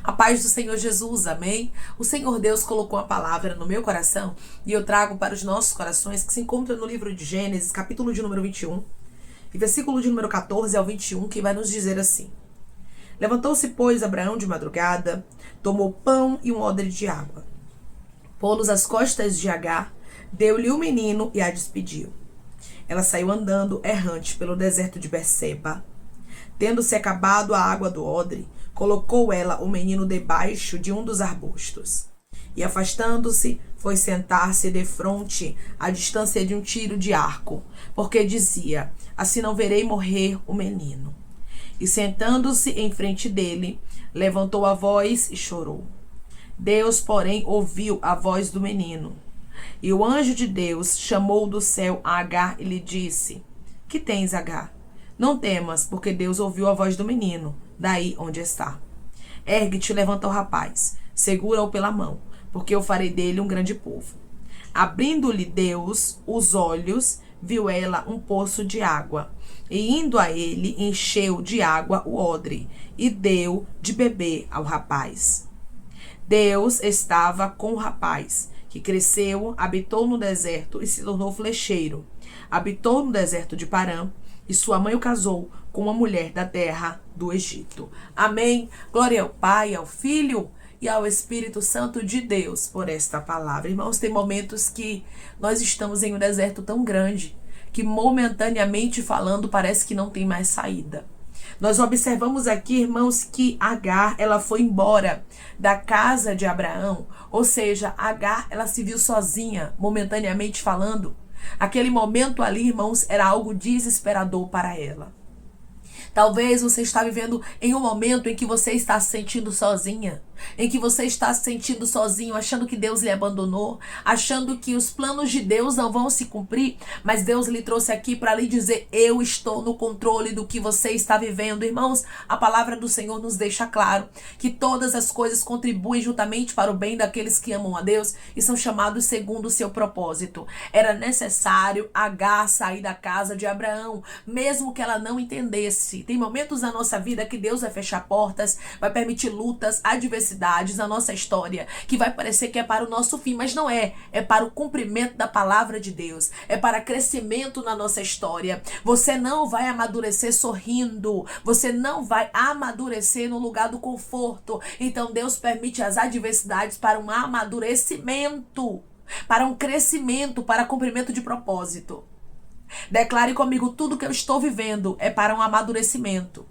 A paz do Senhor Jesus, amém? O Senhor Deus colocou a palavra no meu coração e eu trago para os nossos corações, que se encontra no livro de Gênesis, capítulo de número 21, e versículo de número 14 ao 21, que vai nos dizer assim: Levantou-se, pois, Abraão de madrugada, tomou pão e um odre de água, pô-los às costas de Agar, deu-lhe o menino e a despediu. Ela saiu andando errante pelo deserto de Berseba. Tendo-se acabado a água do odre, colocou ela o menino debaixo de um dos arbustos. E afastando-se, foi sentar-se defronte, à distância de um tiro de arco, porque dizia: assim não verei morrer o menino. E sentando-se em frente dele, levantou a voz e chorou. Deus, porém, ouviu a voz do menino. E o anjo de Deus chamou do céu a Agar e lhe disse: que tens, Agar? Não temas, porque Deus ouviu a voz do menino, daí onde está. Ergue-te e levanta o rapaz, segura-o pela mão, porque eu farei dele um grande povo. Abrindo-lhe Deus os olhos, viu ela um poço de água, e indo a ele, encheu de água o odre, e deu de beber ao rapaz. Deus estava com o rapaz, que cresceu, habitou no deserto e se tornou flecheiro. Habitou no deserto de Parã, e sua mãe o casou com uma mulher da terra do Egito. Amém. Glória ao Pai, ao Filho e ao Espírito Santo de Deus por esta palavra. Irmãos, tem momentos que nós estamos em um deserto tão grande que momentaneamente falando parece que não tem mais saída. Nós observamos aqui, irmãos, que Agar, ela foi embora da casa de Abraão, ou seja, Agar, ela se viu sozinha, momentaneamente falando. Aquele momento ali, irmãos, era algo desesperador para ela. Talvez você está vivendo em um momento em que você está se sentindo sozinha, em que você está se sentindo sozinho, achando que Deus lhe abandonou, achando que os planos de Deus não vão se cumprir, mas Deus lhe trouxe aqui para lhe dizer: eu estou no controle do que você está vivendo. Irmãos, a palavra do Senhor nos deixa claro que todas as coisas contribuem juntamente para o bem daqueles que amam a Deus e são chamados segundo o seu propósito. Era necessário Agar sair da casa de Abraão, mesmo que ela não entendesse. Tem momentos na nossa vida que Deus vai fechar portas, vai permitir lutas, adversidades na nossa história, que vai parecer que é para o nosso fim, mas não é. É para o cumprimento da palavra de Deus. É para crescimento na nossa história. Você não vai amadurecer sorrindo. Você não vai amadurecer no lugar do conforto. Então Deus permite as adversidades para um amadurecimento, para um crescimento, para cumprimento de propósito. Declare comigo: tudo que eu estou vivendo é para um amadurecimento.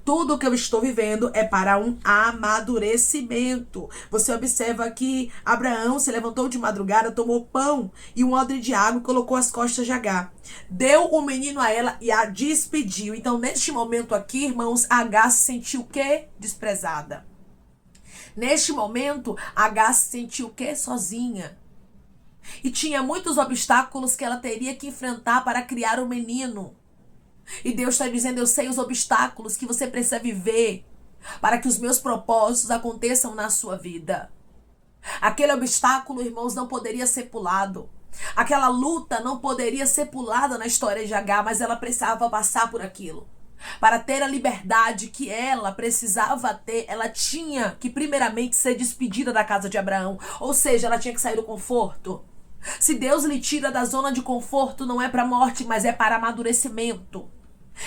Tudo que eu estou vivendo é para um amadurecimento. Você observa que Abraão se levantou de madrugada, tomou pão e um odre de água e colocou às costas de Agar. Deu o menino a ela e a despediu. Então, neste momento aqui, irmãos, Agar se sentiu o quê? Desprezada. Neste momento, Agar se sentiu o quê? Sozinha. E tinha muitos obstáculos que ela teria que enfrentar para criar um menino. E Deus está dizendo: eu sei os obstáculos que você precisa viver para que os meus propósitos aconteçam na sua vida. Aquele obstáculo, irmãos, não poderia ser pulado. Aquela luta não poderia ser pulada na história de Agar, mas ela precisava passar por aquilo. Para ter a liberdade que ela precisava ter, ela tinha que primeiramente ser despedida da casa de Abraão. Ou seja, ela tinha que sair do conforto. Se Deus lhe tira da zona de conforto, não é para a morte, mas é para amadurecimento.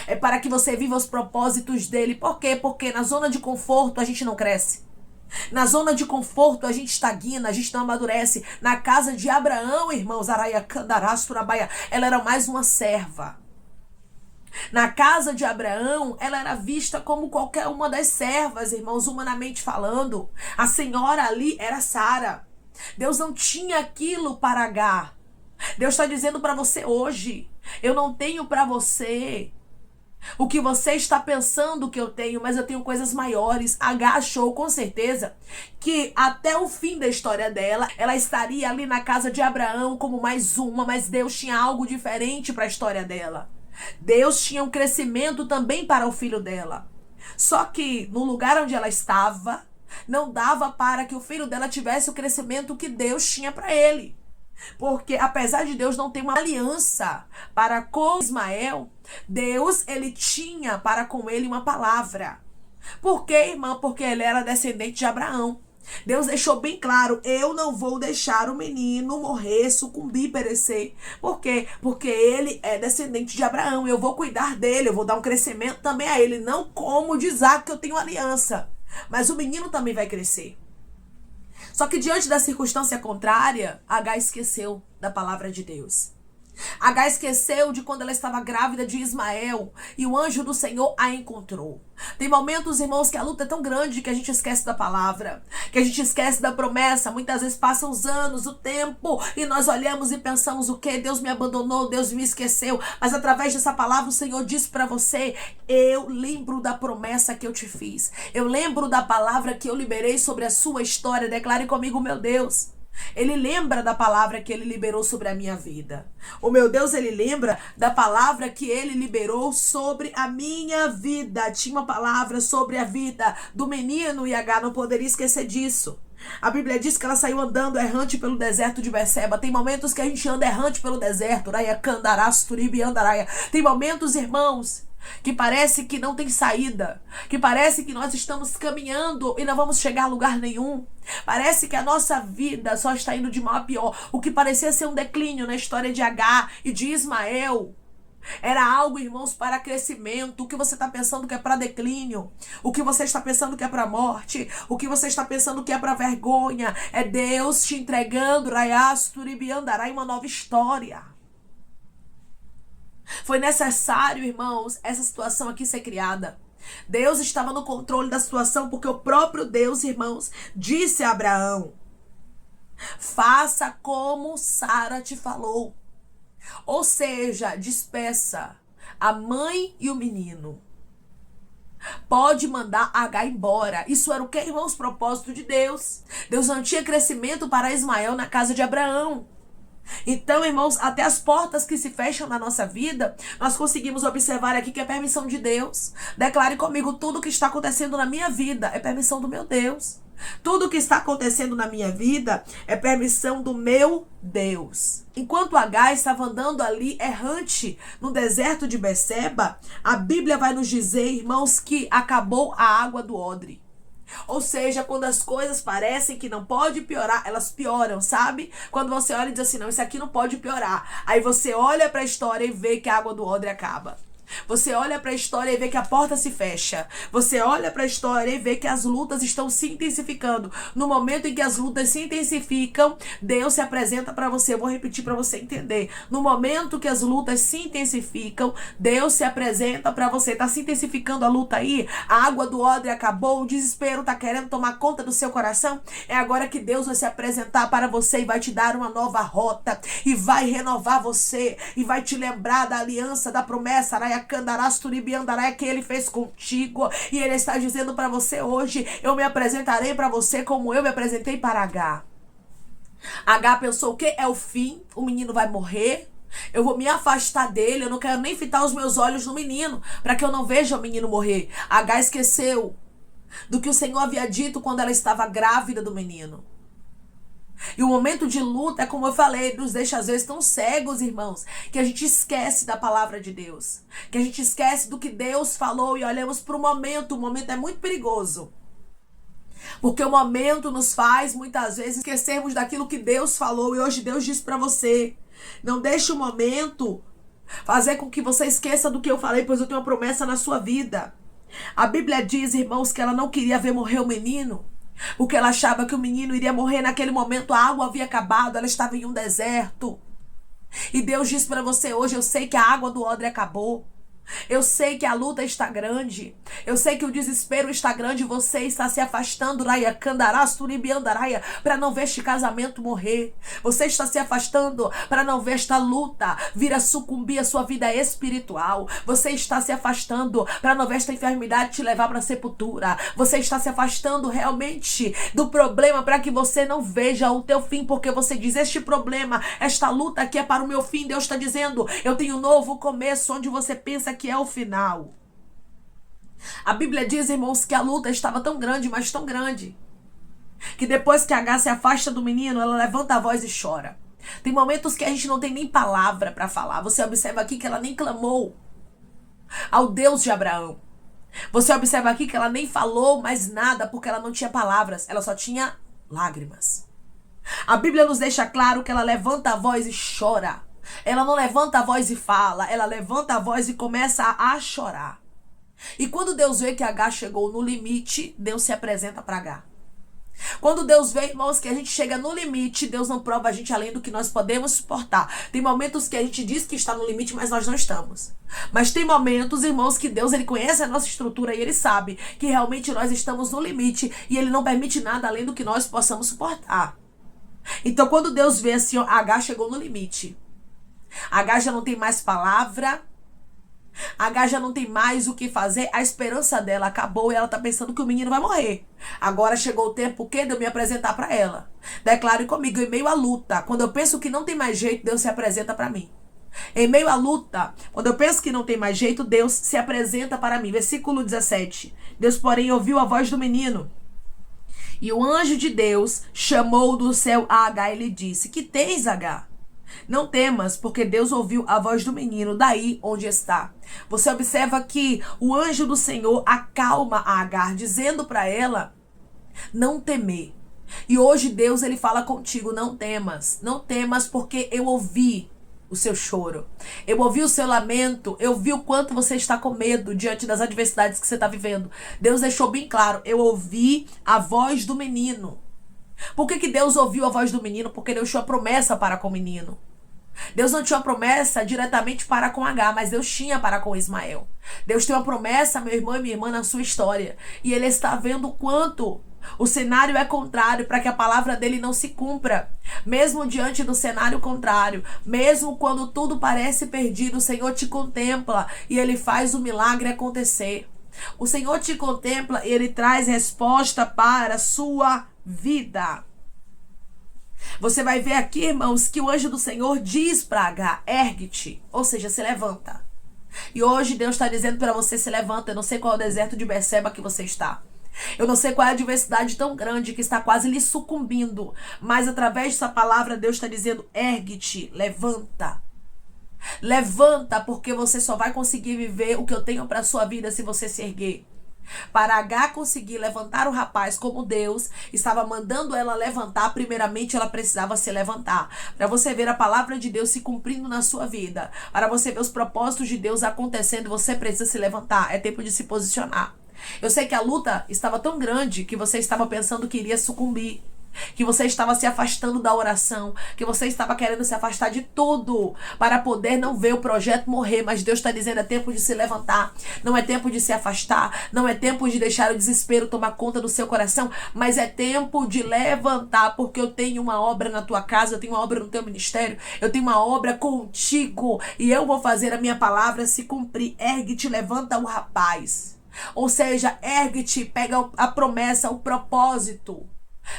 É para que você viva os propósitos dele. Por quê? Porque na zona de conforto a gente não cresce. Na zona de conforto a gente estagna, a gente não amadurece. Na casa de Abraão, irmãos, Araia Candarás Turabaia, ela era mais uma serva. Na casa de Abraão, ela era vista como qualquer uma das servas, irmãos, humanamente falando. A senhora ali era Sara. Deus não tinha aquilo para Agar. Deus está dizendo para você hoje: eu não tenho para você o que você está pensando que eu tenho, mas eu tenho coisas maiores. Agar achou com certeza que até o fim da história dela, ela estaria ali na casa de Abraão como mais uma, mas Deus tinha algo diferente para a história dela. Deus tinha um crescimento também para o filho dela. Só que no lugar onde ela estava, não dava para que o filho dela tivesse o crescimento que Deus tinha para ele. Porque apesar de Deus não ter uma aliança para com Ismael, Deus, ele tinha para com ele uma palavra. Por quê, irmã? Porque ele era descendente de Abraão. Deus deixou bem claro, eu não vou deixar o menino morrer, sucumbir, perecer. Por quê? Porque ele é descendente de Abraão. Eu vou cuidar dele, eu vou dar um crescimento também a ele. Não como de Isaac, que eu tenho aliança. Mas o menino também vai crescer. Só que diante da circunstância contrária, Agar esqueceu da palavra de Deus. Agar esqueceu de quando ela estava grávida de Ismael e o anjo do Senhor a encontrou. Tem momentos, irmãos, que a luta é tão grande que a gente esquece da palavra, que a gente esquece da promessa. Muitas vezes passam os anos, o tempo, e nós olhamos e pensamos o quê? Deus me abandonou, Deus me esqueceu. Mas através dessa palavra o Senhor diz para você, eu lembro da promessa que eu te fiz. Eu lembro da palavra que eu liberei sobre a sua história. Declare comigo, meu Deus. Ele lembra da palavra que ele liberou sobre a minha vida. O meu Deus, ele lembra da palavra que ele liberou sobre a minha vida. Tinha uma palavra sobre a vida do menino e Agar não poderia esquecer disso. A Bíblia diz que ela saiu andando errante pelo deserto de Beceba. Tem momentos que a gente anda errante pelo deserto. Tem momentos, irmãos, que parece que não tem saída, que parece que nós estamos caminhando e não vamos chegar a lugar nenhum. Parece que a nossa vida só está indo de mal a pior. O que parecia ser um declínio na história de Agar e de Ismael era algo, irmãos, para crescimento. O que você está pensando que é para declínio, o que você está pensando que é para morte, o que você está pensando que é para vergonha, é Deus te entregando uma nova história. Foi necessário, irmãos, essa situação aqui ser criada. Deus estava no controle da situação porque o próprio Deus, irmãos, disse a Abraão: faça como Sara te falou. Ou seja, despeça a mãe e o menino. Pode mandar Agar embora. Isso era o que, irmãos? Propósito de Deus. Deus não tinha crescimento para Ismael na casa de Abraão. Então, irmãos, até as portas que se fecham na nossa vida, nós conseguimos observar aqui que é permissão de Deus. Declare comigo, tudo que está acontecendo na minha vida é permissão do meu Deus. Tudo que está acontecendo na minha vida é permissão do meu Deus. Enquanto Agar estava andando ali errante no deserto de Beceba, a Bíblia vai nos dizer, irmãos, que acabou a água do odre. Ou seja, quando as coisas parecem que não pode piorar, elas pioram, sabe? Quando você olha e diz assim, não, isso aqui não pode piorar. Aí você olha para a história e vê que a água do odre acaba. Você olha para a história e vê que a porta se fecha. Você olha para a história e vê que as lutas estão se intensificando. No momento em que as lutas se intensificam, Deus se apresenta para você. Eu vou repetir para você entender. No momento que as lutas se intensificam, Deus se apresenta para você. Está se intensificando a luta aí? A água do odre acabou? O desespero está querendo tomar conta do seu coração? É agora que Deus vai se apresentar para você e vai te dar uma nova rota. E vai renovar você. E vai te lembrar da aliança, da promessa, que ele fez contigo. E ele está dizendo para você hoje, eu me apresentarei para você como eu me apresentei para Agar. Agar pensou o quê? É o fim, o menino vai morrer, eu vou me afastar dele, eu não quero nem fitar os meus olhos no menino, para que eu não veja o menino morrer. Agar esqueceu do que o Senhor havia dito quando ela estava grávida do menino. E o momento de luta, como eu falei, nos deixa às vezes tão cegos, irmãos, que a gente esquece da palavra de Deus. Que a gente esquece do que Deus falou e olhamos para o momento. O momento é muito perigoso. Porque o momento nos faz, muitas vezes, esquecermos daquilo que Deus falou. E hoje Deus diz para você, não deixe o momento fazer com que você esqueça do que eu falei, pois eu tenho uma promessa na sua vida. A Bíblia diz, irmãos, que ela não queria ver morrer o menino. Porque ela achava que o menino iria morrer naquele momento, a água havia acabado, ela estava em um deserto. E Deus diz para você hoje, eu sei que a água do odre acabou. Eu sei que a luta está grande. Eu sei que o desespero está grande. Você está se afastando, para não ver este casamento morrer. Você está se afastando para não ver esta luta vir a sucumbir a sua vida espiritual. Você está se afastando para não ver esta enfermidade te levar para a sepultura. Você está se afastando realmente do problema para que você não veja o teu fim, porque você diz, este problema, esta luta aqui é para o meu fim. Deus está dizendo, eu tenho um novo começo, onde você pensa que é o final. A Bíblia diz, irmãos, que a luta estava tão grande, mas tão grande, que depois que Agar se afasta do menino, ela levanta a voz e chora. Tem momentos que a gente não tem nem palavra para falar. Você observa aqui que ela nem clamou ao Deus de Abraão. Você observa aqui que ela nem falou mais nada porque ela não tinha palavras, ela só tinha lágrimas. A Bíblia nos deixa claro que ela levanta a voz e chora. Ela não levanta a voz e fala, ela levanta a voz e começa a chorar. E quando Deus vê que Agar chegou no limite, Deus se apresenta para Agar. Quando Deus vê, irmãos, que a gente chega no limite, Deus não prova a gente além do que nós podemos suportar. Tem momentos que a gente diz que está no limite, mas nós não estamos. Mas tem momentos, irmãos, que Deus, ele conhece a nossa estrutura e ele sabe que realmente nós estamos no limite e ele não permite nada além do que nós possamos suportar. Então, quando Deus vê assim, ó, Agar chegou no limite. Agar já não tem mais palavra. Agar já não tem mais o que fazer, a esperança dela acabou e ela tá pensando que o menino vai morrer. Agora chegou o tempo de eu me apresentar para ela. Declare comigo, em meio à luta, quando eu penso que não tem mais jeito, Deus se apresenta para mim. Em meio à luta, quando eu penso que não tem mais jeito, Deus se apresenta para mim. Versículo 17. Deus, porém, ouviu a voz do menino. E o anjo de Deus chamou do céu a Agar e lhe disse: que tens, Agar? Não temas, porque Deus ouviu a voz do menino daí onde está. Você observa que o anjo do Senhor acalma a Agar, dizendo para ela não temer. E hoje Deus, ele fala contigo, não temas. Não temas, porque eu ouvi o seu choro. Eu ouvi o seu lamento. Eu vi o quanto você está com medo diante das adversidades que você está vivendo. Deus deixou bem claro, eu ouvi a voz do menino. Por que Deus ouviu a voz do menino? Porque Deus tinha promessa para com o menino. Deus não tinha uma promessa diretamente para com Agar, mas Deus tinha para com Ismael. Deus tem uma promessa, meu irmão e minha irmã, na sua história. E ele está vendo o quanto o cenário é contrário para que a palavra dele não se cumpra. Mesmo diante do cenário contrário, mesmo quando tudo parece perdido, o Senhor te contempla e ele faz o milagre acontecer. O Senhor te contempla e ele traz resposta para a sua vida. Você vai ver aqui, irmãos, que o anjo do Senhor diz para Agar: ergue-te, ou seja, se levanta. E hoje Deus está dizendo para você: se levanta. Eu não sei qual é o deserto de Berseba que você está. Eu não sei qual é a adversidade tão grande que está quase lhe sucumbindo. Mas através dessa palavra Deus está dizendo: ergue-te, levanta. Levanta, porque você só vai conseguir viver o que eu tenho para a sua vida se você se erguer. Para Agar conseguir levantar o rapaz como Deus estava mandando ela levantar, primeiramente ela precisava se levantar. Para você ver a palavra de Deus se cumprindo na sua vida, para você ver os propósitos de Deus acontecendo, você precisa se levantar. É tempo de se posicionar. Eu sei que a luta estava tão grande que você estava pensando que iria sucumbir, que você estava se afastando da oração, que você estava querendo se afastar de tudo para poder não ver o projeto morrer, mas Deus está dizendo: é tempo de se levantar, não é tempo de se afastar, não é tempo de deixar o desespero tomar conta do seu coração, mas é tempo de levantar, porque eu tenho uma obra na tua casa, eu tenho uma obra no teu ministério, eu tenho uma obra contigo e eu vou fazer a minha palavra se cumprir. Ergue-te, levanta o rapaz, ou seja, ergue-te, pega a promessa, o propósito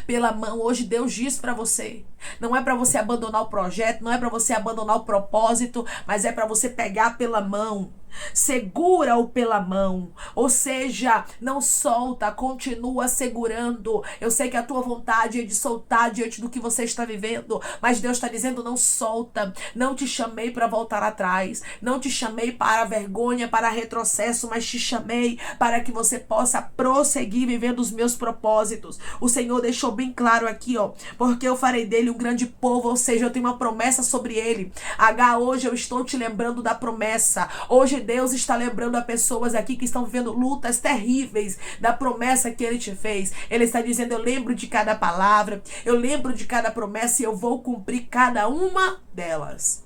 pela mão. Hoje Deus diz para você, não é para você abandonar o projeto, não é para você abandonar o propósito, mas é para você pegar pela mão. Segura-o pela mão, ou seja, não solta, continua segurando. Eu sei que a tua vontade é de soltar diante do que você está vivendo, mas Deus está dizendo: não solta. Não te chamei para voltar atrás, não te chamei para vergonha, para retrocesso, mas te chamei para que você possa prosseguir vivendo os meus propósitos. O Senhor deixou bem claro aqui, ó, porque eu farei dele um grande povo, ou seja, eu tenho uma promessa sobre ele. Agar, hoje eu estou te lembrando da promessa. Hoje Deus está lembrando a pessoas aqui que estão vivendo lutas terríveis da promessa que ele te fez. Ele está dizendo: eu lembro de cada palavra, eu lembro de cada promessa e eu vou cumprir cada uma delas.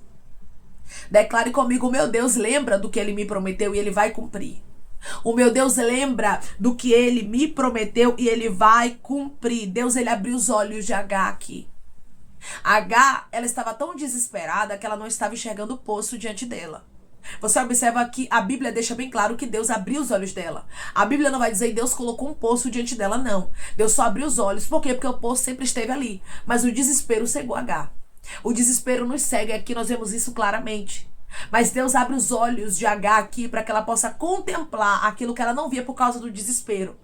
Declare comigo: o meu Deus lembra do que ele me prometeu e ele vai cumprir. O meu Deus lembra do que ele me prometeu e ele vai cumprir. Deus, ele abriu os olhos de Agar aqui. Agar, ela estava tão desesperada que ela não estava enxergando o poço diante dela. Você observa que a Bíblia deixa bem claro que Deus abriu os olhos dela. A Bíblia não vai dizer: Deus colocou um poço diante dela, não. Deus só abriu os olhos. Por quê? Porque o poço sempre esteve ali. Mas o desespero cegou Agar. O desespero nos cega, aqui nós vemos isso claramente. Mas Deus abre os olhos de Agar aqui para que ela possa contemplar aquilo que ela não via por causa do desespero.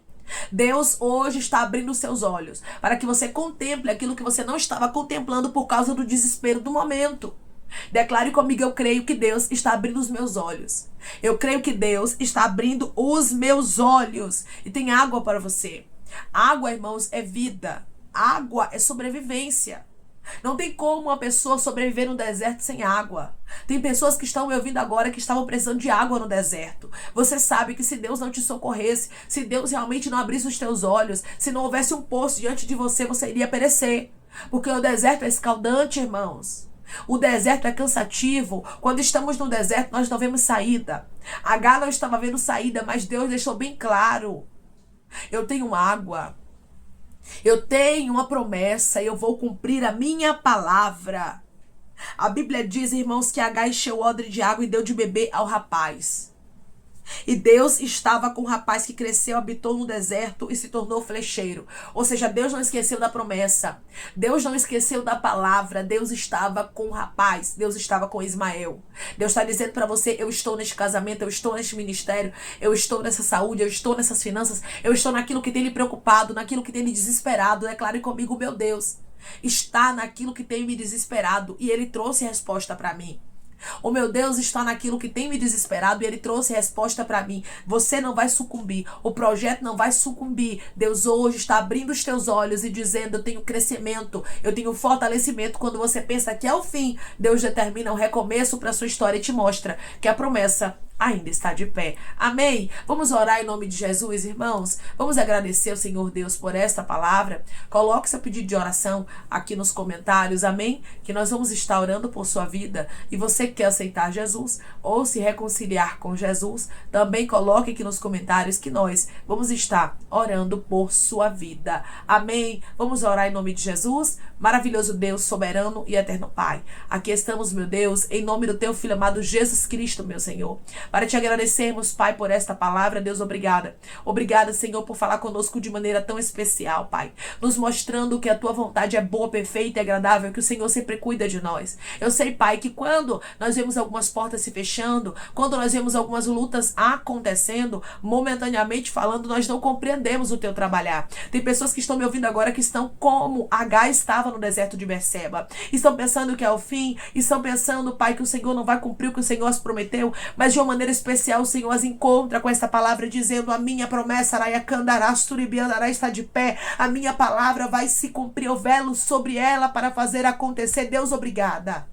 Deus hoje está abrindo os seus olhos para que você contemple aquilo que você não estava contemplando por causa do desespero do momento. Declare comigo, eu creio que Deus está abrindo os meus olhos. Eu creio que Deus está abrindo os meus olhos. E tem água para você. Água, irmãos, é vida. Água é sobrevivência. Não tem como uma pessoa sobreviver no deserto sem água. Tem pessoas que estão me ouvindo agora que estavam precisando de água no deserto. Você sabe que se Deus não te socorresse, se Deus realmente não abrisse os teus olhos, se não houvesse um poço diante de você, você iria perecer. Porque o deserto é escaldante, irmãos. O deserto é cansativo. Quando estamos no deserto, nós não vemos saída. Agar não estava vendo saída, mas Deus deixou bem claro. Eu tenho água. Eu tenho uma promessa e eu vou cumprir a minha palavra. A Bíblia diz, irmãos, que Agar encheu o odre de água e deu de beber ao rapaz. E Deus estava com o rapaz que cresceu, habitou no deserto e se tornou flecheiro. Ou seja, Deus não esqueceu da promessa. Deus não esqueceu da palavra. Deus estava com o rapaz. Deus estava com Ismael. Deus está dizendo para você, eu estou neste casamento, eu estou neste ministério, eu estou nessa saúde, eu estou nessas finanças, eu estou naquilo que tem lhe preocupado, naquilo que tem lhe desesperado. Declare comigo, meu Deus, está naquilo que tem me desesperado e Ele trouxe resposta para mim. O meu Deus está naquilo que tem me desesperado e Ele trouxe resposta para mim. Você não vai sucumbir. O projeto não vai sucumbir. Deus hoje está abrindo os teus olhos e dizendo, eu tenho crescimento, eu tenho fortalecimento. Quando você pensa que é o fim, Deus determina um recomeço para a sua história e te mostra que a promessa ainda está de pé. Amém? Vamos orar em nome de Jesus, irmãos? Vamos agradecer ao Senhor Deus por esta palavra. Coloque seu pedido de oração aqui nos comentários, amém? Que nós vamos estar orando por sua vida. E você que quer aceitar Jesus ou se reconciliar com Jesus, também coloque aqui nos comentários que nós vamos estar orando por sua vida. Amém? Vamos orar em nome de Jesus? Maravilhoso Deus, soberano e eterno Pai. Aqui estamos, meu Deus, em nome do teu Filho amado Jesus Cristo, meu Senhor. Para te agradecermos, Pai, por esta palavra, Deus, obrigada. Obrigada, Senhor, por falar conosco de maneira tão especial, Pai. Nos mostrando que a tua vontade é boa, perfeita e agradável, que o Senhor sempre cuida de nós. Eu sei, Pai, que quando nós vemos algumas portas se fechando, quando nós vemos algumas lutas acontecendo, momentaneamente falando, nós não compreendemos o teu trabalhar. Tem pessoas que estão me ouvindo agora que estão como Agar estava no deserto de Berseba. Estão pensando que é o fim, estão pensando, Pai, que o Senhor não vai cumprir o que o Senhor as prometeu, mas de uma maneira especial o Senhor as encontra com esta palavra dizendo, a minha promessa está de pé, a minha palavra vai se cumprir, eu velo sobre ela para fazer acontecer. Deus, obrigada.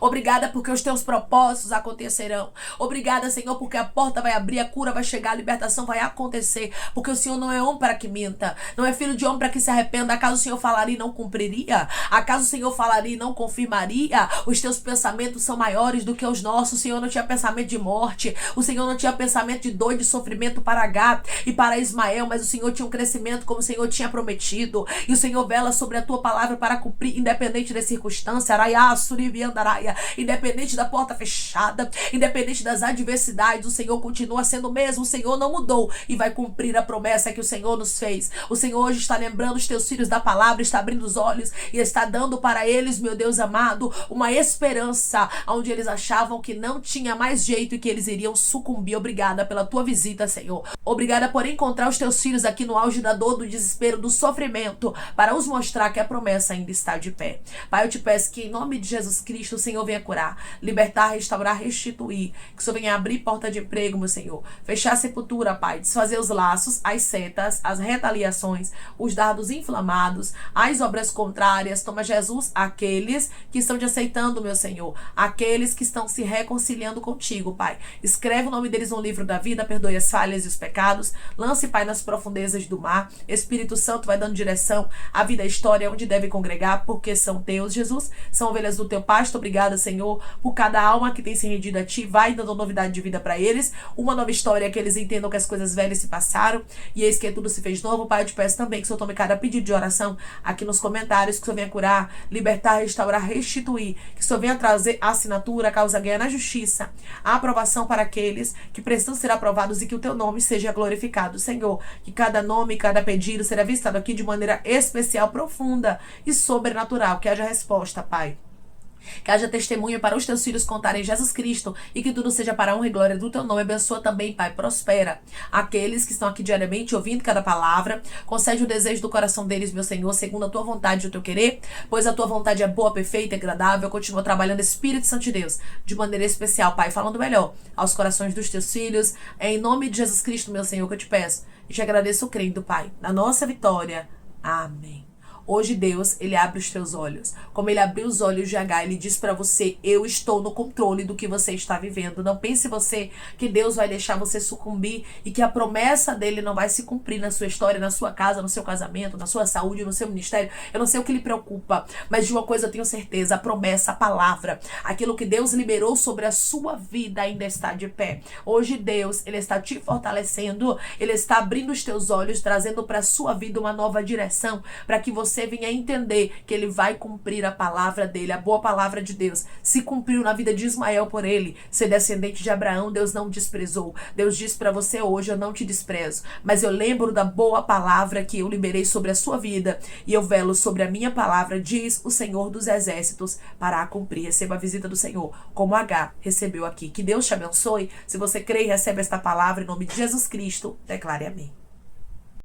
Obrigada porque os teus propósitos acontecerão. Obrigada, Senhor, porque a porta vai abrir, a cura vai chegar, a libertação vai acontecer. Porque o Senhor não é homem para que minta, não é filho de homem para que se arrependa. Acaso o Senhor falaria e não cumpriria? Acaso o Senhor falaria e não confirmaria? Os teus pensamentos são maiores do que os nossos. O Senhor não tinha pensamento de morte, o Senhor não tinha pensamento de dor e de sofrimento para Agar e para Ismael, mas o Senhor tinha um crescimento como o Senhor tinha prometido. E o Senhor vela sobre a tua palavra para cumprir, independente das circunstâncias. Independente da porta fechada, independente das adversidades, o Senhor continua sendo o mesmo. O Senhor não mudou e vai cumprir a promessa que o Senhor nos fez. O Senhor hoje está lembrando os teus filhos da palavra, está abrindo os olhos e está dando para eles, meu Deus amado, uma esperança onde eles achavam que não tinha mais jeito e que eles iriam sucumbir. Obrigada pela tua visita, Senhor. Obrigada por encontrar os teus filhos aqui no auge da dor, do desespero, do sofrimento, para os mostrar que a promessa ainda está de pé. Pai, eu te peço que em nome de Jesus Cristo, o Senhor venha curar, libertar, restaurar, restituir. Que o Senhor venha abrir porta de emprego, meu Senhor. Fechar a sepultura, Pai. Desfazer os laços, as setas, as retaliações, os dardos inflamados, as obras contrárias. Toma, Jesus, aqueles que estão te aceitando, meu Senhor. Aqueles que estão se reconciliando contigo, Pai. Escreve o nome deles no livro da vida, perdoe as falhas e os pecados. Lance, Pai, nas profundezas do mar. Espírito Santo vai dando direção à vida e à história onde deve congregar, porque são teus, Jesus. São ovelhas do teu pasto. Obrigada, Senhor, por cada alma que tem se rendido a Ti. Vai dando novidade de vida para eles. Uma nova história, que eles entendam que as coisas velhas se passaram e eis que tudo se fez novo. Pai, eu te peço também que o Senhor tome cada pedido de oração aqui nos comentários, que o Senhor venha curar, libertar, restaurar, restituir. Que o Senhor venha trazer a assinatura, a causa ganha na justiça, a aprovação para aqueles que precisam ser aprovados e que o Teu nome seja glorificado, Senhor. Que cada nome, cada pedido será visitado aqui de maneira especial, profunda e sobrenatural. Que haja resposta, Pai. Que haja testemunho para os teus filhos contarem Jesus Cristo e que tudo seja para a honra e glória do teu nome. Abençoa também, Pai, prospera aqueles que estão aqui diariamente ouvindo cada palavra. Concede o desejo do coração deles, meu Senhor, segundo a tua vontade e o teu querer, pois a tua vontade é boa, perfeita e agradável. Continua trabalhando, Espírito Santo de Deus, de maneira especial, Pai, falando melhor aos corações dos teus filhos. É em nome de Jesus Cristo, meu Senhor, que eu te peço e te agradeço crendo, Pai, na nossa vitória. Amém. Hoje Deus, Ele abre os teus olhos. Como Ele abriu os olhos de Agar, Ele diz para você: eu estou no controle do que você está vivendo. Não pense você que Deus vai deixar você sucumbir e que a promessa dEle não vai se cumprir na sua história, na sua casa, no seu casamento, na sua saúde, no seu ministério. Eu não sei o que lhe preocupa, mas de uma coisa eu tenho certeza: a promessa, a palavra, aquilo que Deus liberou sobre a sua vida ainda está de pé. Hoje Deus, Ele está te fortalecendo, Ele está abrindo os teus olhos, trazendo para a sua vida uma nova direção, para que você venha entender que Ele vai cumprir a palavra dEle, a boa palavra de Deus. Se cumpriu na vida de Ismael por ele ser descendente de Abraão, Deus não desprezou. Deus diz para você hoje: eu não te desprezo, mas eu lembro da boa palavra que eu liberei sobre a sua vida e eu velo sobre a minha palavra, diz o Senhor dos Exércitos, para a cumprir. Receba a visita do Senhor, como Agar recebeu aqui. Que Deus te abençoe. Se você crê e recebe esta palavra, em nome de Jesus Cristo, declare amém.